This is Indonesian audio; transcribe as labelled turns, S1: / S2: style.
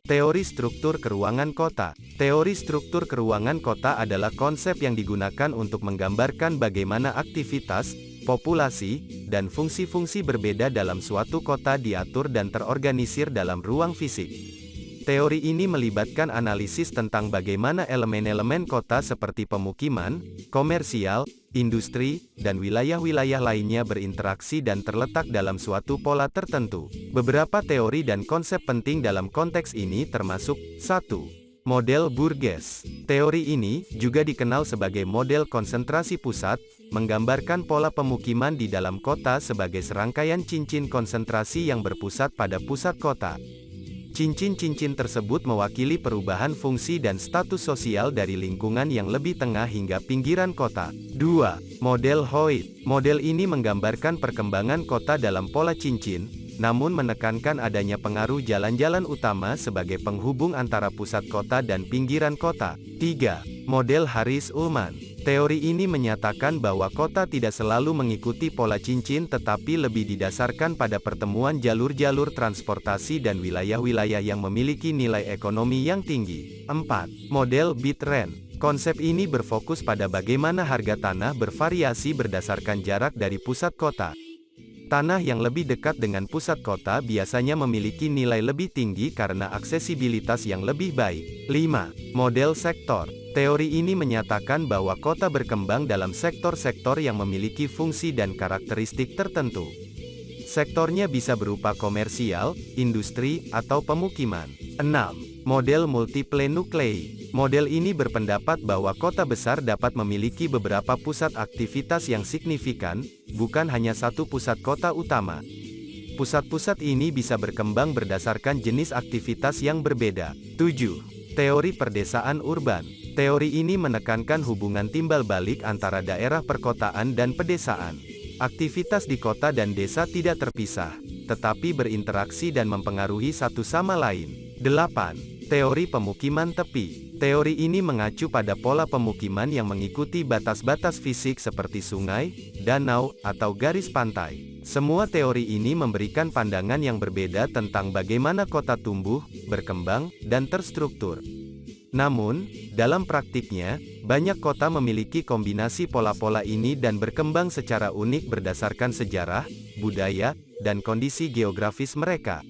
S1: Teori struktur keruangan kota. Teori struktur keruangan kota adalah konsep yang digunakan untuk menggambarkan bagaimana aktivitas, populasi, dan fungsi-fungsi berbeda dalam suatu kota diatur dan terorganisir dalam ruang fisik. Teori ini melibatkan analisis tentang bagaimana elemen-elemen kota seperti pemukiman, komersial, industri, dan wilayah-wilayah lainnya berinteraksi dan terletak dalam suatu pola tertentu. Beberapa teori dan konsep penting dalam konteks ini termasuk 1. Model Burgess. Teori ini juga dikenal sebagai model konsentrasi pusat, menggambarkan pola pemukiman di dalam kota sebagai serangkaian cincin konsentrasi yang berpusat pada pusat kota. Cincin-cincin tersebut mewakili perubahan fungsi dan status sosial dari lingkungan yang lebih tengah hingga pinggiran kota. 2. Model Hoyt. Model ini menggambarkan perkembangan kota dalam pola cincin, namun menekankan adanya pengaruh jalan-jalan utama sebagai penghubung antara pusat kota dan pinggiran kota. 3. Model Harris-Ullman. Teori ini menyatakan bahwa kota tidak selalu mengikuti pola cincin tetapi lebih didasarkan pada pertemuan jalur-jalur transportasi dan wilayah-wilayah yang memiliki nilai ekonomi yang tinggi. 4. Model Bit Rent. Konsep ini berfokus pada bagaimana harga tanah bervariasi berdasarkan jarak dari pusat kota. Tanah yang lebih dekat dengan pusat kota biasanya memiliki nilai lebih tinggi karena aksesibilitas yang lebih baik. 5. Model sektor. Teori ini menyatakan bahwa kota berkembang dalam sektor-sektor yang memiliki fungsi dan karakteristik tertentu. Sektornya bisa berupa komersial, industri, atau pemukiman. 6. Model multiple nuclei. Model ini berpendapat bahwa kota besar dapat memiliki beberapa pusat aktivitas yang signifikan, bukan hanya satu pusat kota utama. Pusat-pusat ini bisa berkembang berdasarkan jenis aktivitas yang berbeda. 7. Teori perdesaan urban. Teori ini menekankan hubungan timbal balik antara daerah perkotaan dan pedesaan. Aktivitas di kota dan desa tidak terpisah, tetapi berinteraksi dan mempengaruhi satu sama lain. 8. Teori pemukiman tepi. Teori ini mengacu pada pola pemukiman yang mengikuti batas-batas fisik seperti sungai, danau, atau garis pantai. Semua teori ini memberikan pandangan yang berbeda tentang bagaimana kota tumbuh, berkembang, dan terstruktur. Namun, dalam praktiknya, banyak kota memiliki kombinasi pola-pola ini dan berkembang secara unik berdasarkan sejarah, budaya, dan kondisi geografis mereka.